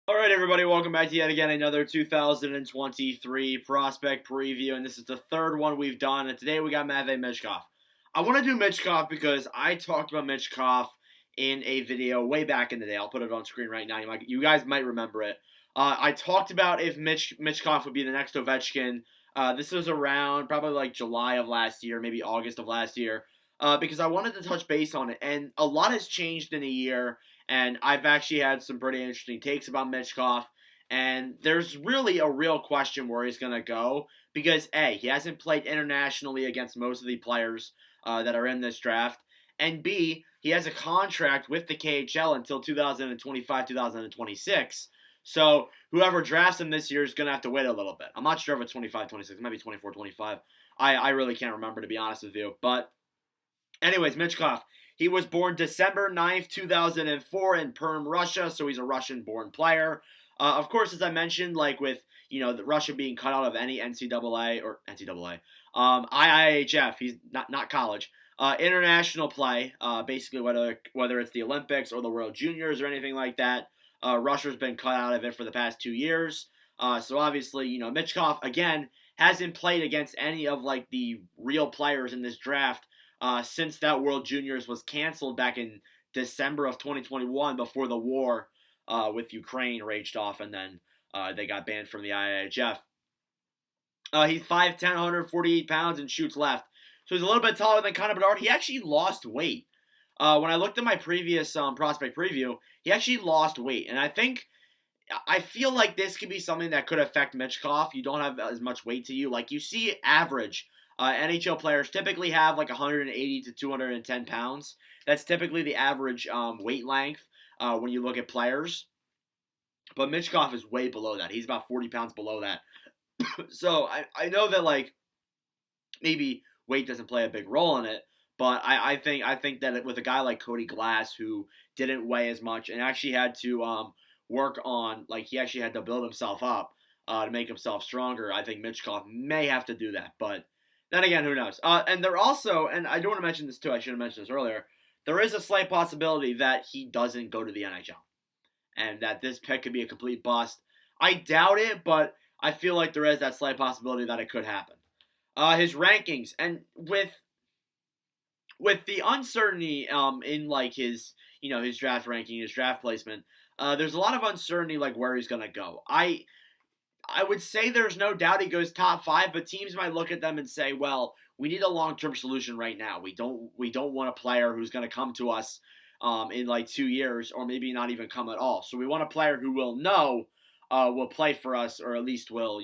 All right, everybody, welcome back to yet again another 2023 prospect preview, and this is the third one we've done. And today we got Matvei Michkov. I want to do Michkov because I talked about Michkov in a video way back in the day. I'll put it on screen right now. You guys might remember it. I talked about if Michkov would be the next Ovechkin. This was around probably like July of last year, maybe August of last year, because I wanted to touch base on it, and a lot has changed in a year. And I've actually had some pretty interesting takes about Michkov. And there's really a real question where he's going to go because, A, he hasn't played internationally against most of the players that are in this draft. And B, he has a contract with the KHL until 2025, 2026. So whoever drafts him this year is going to have to wait a little bit. I'm not sure if it's 25, 26. It might be 24, 25. I really can't remember, to be honest with you. But anyways, Michkov. He was born December 9th, 2004 in Perm, Russia, so he's a Russian-born player. Of course, as I mentioned, like with, the Russia being cut out of any IIHF, he's not college. International play, basically whether it's the Olympics or the World Juniors or anything like that, Russia's been cut out of it for the past 2 years. So obviously, Michkov, again, hasn't played against any of, like, the real players in this draft since that World Juniors was canceled back in December of 2021 before the war with Ukraine raged off, and then they got banned from the IIHF. He's 5'10", 148 pounds, and shoots left. So he's a little bit taller than Connor Bedard. He actually lost weight. When I looked at my previous prospect preview, he actually lost weight, and I feel like this could be something that could affect Michkov. You don't have as much weight to you. Like, you see average NHL players typically have like 180 to 210 pounds. That's typically the average weight length when you look at players. But Michkov is way below that. He's about 40 pounds below that. So I know that, like, maybe weight doesn't play a big role in it, but I think that with a guy like Cody Glass, who didn't weigh as much and actually had to work on, like, he actually had to build himself up to make himself stronger, I think Michkov may have to do that. But then again, who knows? And they're also, and I do want to mention this too, I should have mentioned this earlier, there is a slight possibility that he doesn't go to the NHL. And that this pick could be a complete bust. I doubt it, but I feel like there is that slight possibility that it could happen. His rankings, and with the uncertainty in, like, his draft ranking, his draft placement, there's a lot of uncertainty, like, where he's going to go. I would say there's no doubt he goes top 5, but teams might look at them and say, well, we need a long-term solution right now. We don't want a player who's going to come to us in like 2 years, or maybe not even come at all. So we want a player who will play for us, or at least will,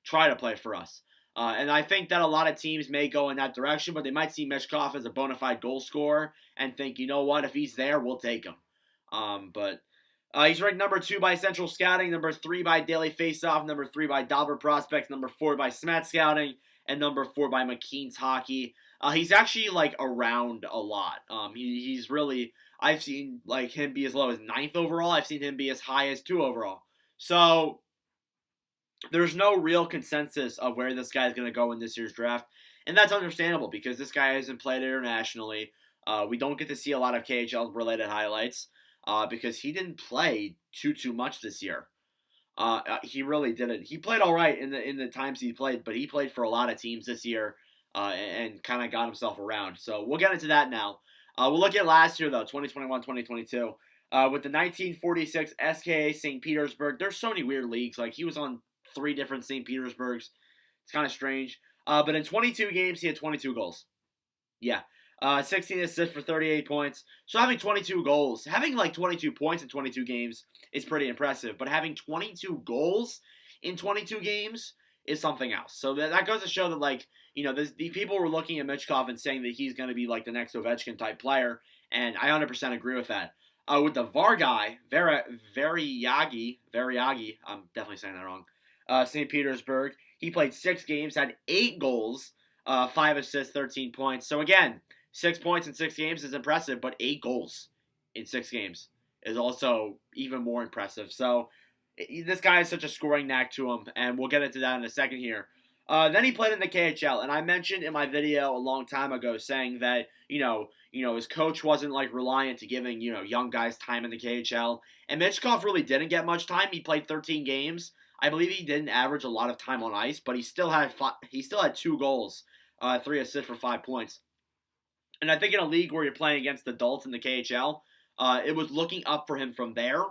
try to play for us. And I think that a lot of teams may go in that direction, but they might see Michkov as a bona fide goal scorer and think, you know what, if he's there, we'll take him. But he's ranked number 2 by Central Scouting, number 3 by Daily Faceoff, number 3 by Dobber Prospects, number 4 by Smat Scouting, and number 4 by McKean's Hockey. He's actually, like, around a lot. He's really, I've seen, like, him be as low as 9th overall. I've seen him be as high as 2 overall. So there's no real consensus of where this guy is going to go in this year's draft. And that's understandable because this guy hasn't played internationally. We don't get to see a lot of KHL-related highlights. Because he didn't play too much this year. He really didn't. He played all right in the times he played, but he played for a lot of teams this year and kind of got himself around. So we'll get into that now. We'll look at last year, though, 2021-2022. With the 1946 SKA St. Petersburg, there's so many weird leagues. Like, he was on 3 different St. Petersburgs. It's kind of strange. But in 22 games, he had 22 goals. Yeah. 16 assists for 38 points. So having 22 goals, having like 22 points in 22 games is pretty impressive. But having 22 goals in 22 games is something else. So that goes to show that, like, the people were looking at Michkov and saying that he's going to be like the next Ovechkin type player. And I 100% agree with that. With the VAR guy, Variagi, I'm definitely saying that wrong, St. Petersburg, he played 6 games, had 8 goals, 5 assists, 13 points. So again, 6 points in 6 games is impressive, but 8 goals in 6 games is also even more impressive. So this guy has such a scoring knack to him, and we'll get into that in a second here. Then he played in the KHL, and I mentioned in my video a long time ago saying that his coach wasn't like reliant to giving young guys time in the KHL, and Michkov really didn't get much time. He played 13 games. I believe he didn't average a lot of time on ice, but he still had 2 goals, 3 assists for 5 points. And I think in a league where you're playing against adults in the KHL, it was looking up for him from there.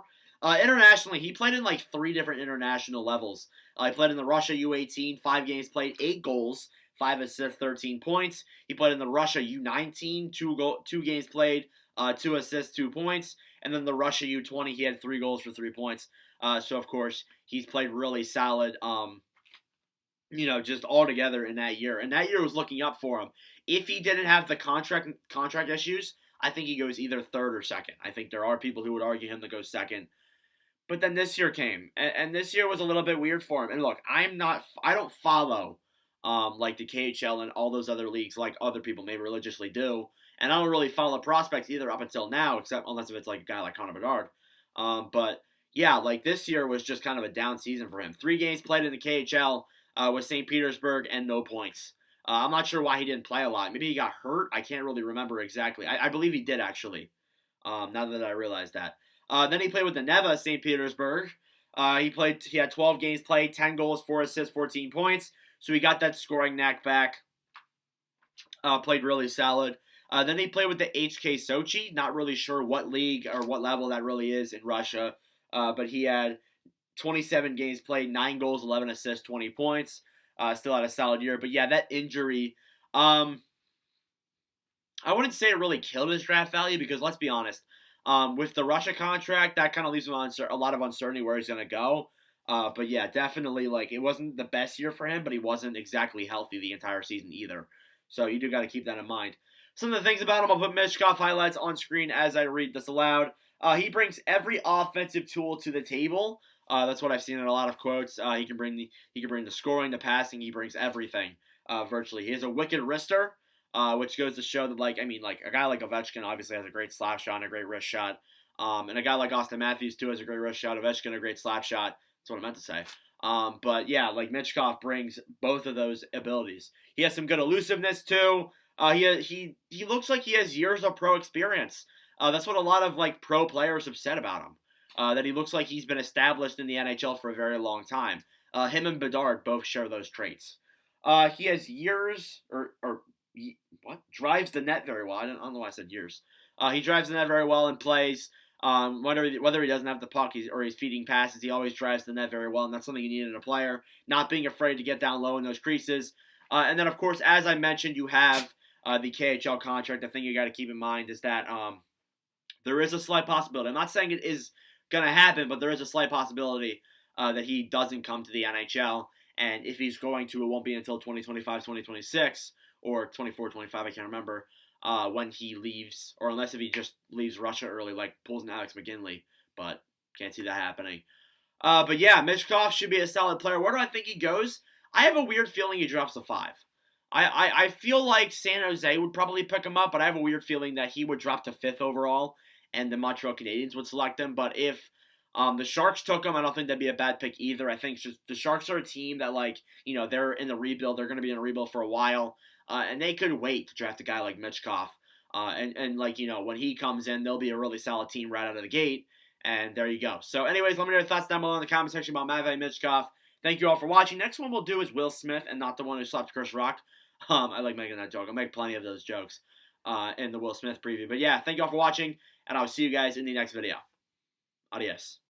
Internationally, he played in like 3 different international levels. He played in the Russia U18, 5 games played, 8 goals, 5 assists, 13 points. He played in the Russia U19, 2 games played, 2 assists, 2 points. And then the Russia U20, he had 3 goals for 3 points. So of course he's played really solid. Just all together in that year. And that year was looking up for him. If he didn't have the contract issues, I think he goes either third or second. I think there are people who would argue him to go second. But then this year came, and this year was a little bit weird for him. And look, I don't follow like the KHL and all those other leagues like other people may religiously do, and I don't really follow prospects either up until now, except unless if it's like a guy like Connor Bedard. But yeah, like this year was just kind of a down season for him. 3 games played in the KHL with St. Petersburg and no points. I'm not sure why he didn't play a lot. Maybe he got hurt. I can't really remember exactly. I believe he did actually. Now that I realize that. Then he played with the Neva St. Petersburg. He had 12 games played, 10 goals, 4 assists, 14 points. So he got that scoring knack back. Played really solid. Then he played with the HK Sochi. Not really sure what league or what level that really is in Russia. But he had 27 games played, 9 goals, 11 assists, 20 points. Still had a solid year. But yeah, that injury, I wouldn't say it really killed his draft value because let's be honest, with the Russia contract, that kind of leaves him on a lot of uncertainty where he's going to go. But yeah, definitely, like, it wasn't the best year for him, but he wasn't exactly healthy the entire season either. So you do got to keep that in mind. Some of the things about him, I'll put Michkov highlights on screen as I read this aloud. He brings every offensive tool to the table. That's what I've seen in a lot of quotes. He can bring the scoring, the passing. He brings everything virtually. He is a wicked wrister, which goes to show that, like a guy like Ovechkin obviously has a great slap shot and a great wrist shot, and a guy like Austin Matthews too has a great wrist shot. Ovechkin a great slap shot. That's what I meant to say. But yeah, like Michkov brings both of those abilities. He has some good elusiveness too. He looks like he has years of pro experience. That's what a lot of like pro players have said about him. That he looks like he's been established in the NHL for a very long time. Him and Bedard both share those traits. He has years drives the net very well. I don't know why I said years. He drives the net very well and plays. Whether he doesn't have the puck or he's feeding passes, he always drives the net very well, and that's something you need in a player. Not being afraid to get down low in those creases. And then, of course, as I mentioned, you have the KHL contract. The thing you got to keep in mind is that there is a slight possibility. I'm not saying it is going to happen, but there is a slight possibility that he doesn't come to the NHL. And if he's going to, it won't be until 2025, 2026, or 24, 25, I can't remember, when he leaves, or unless if he just leaves Russia early, like pulls an Alex McGinley, but can't see that happening. But yeah, Michkov should be a solid player. Where do I think he goes? I have a weird feeling he drops to 5. I feel like San Jose would probably pick him up, but I have a weird feeling that he would drop to 5th overall, and the Montreal Canadiens would select him. But if the Sharks took him, I don't think that'd be a bad pick either. I think just the Sharks are a team that, like, they're in the rebuild. They're going to be in a rebuild for a while, and they could wait to draft a guy like Michkov. And when he comes in, they'll be a really solid team right out of the gate. And there you go. So anyways, let me know your thoughts down below in the comment section about Matvei Michkov. Thank you all for watching. Next one we'll do is Will Smith and not the one who slapped Chris Rock. I like making that joke. I'll make plenty of those jokes in the Will Smith preview. But yeah, thank you all for watching, and I'll see you guys in the next video. Adios.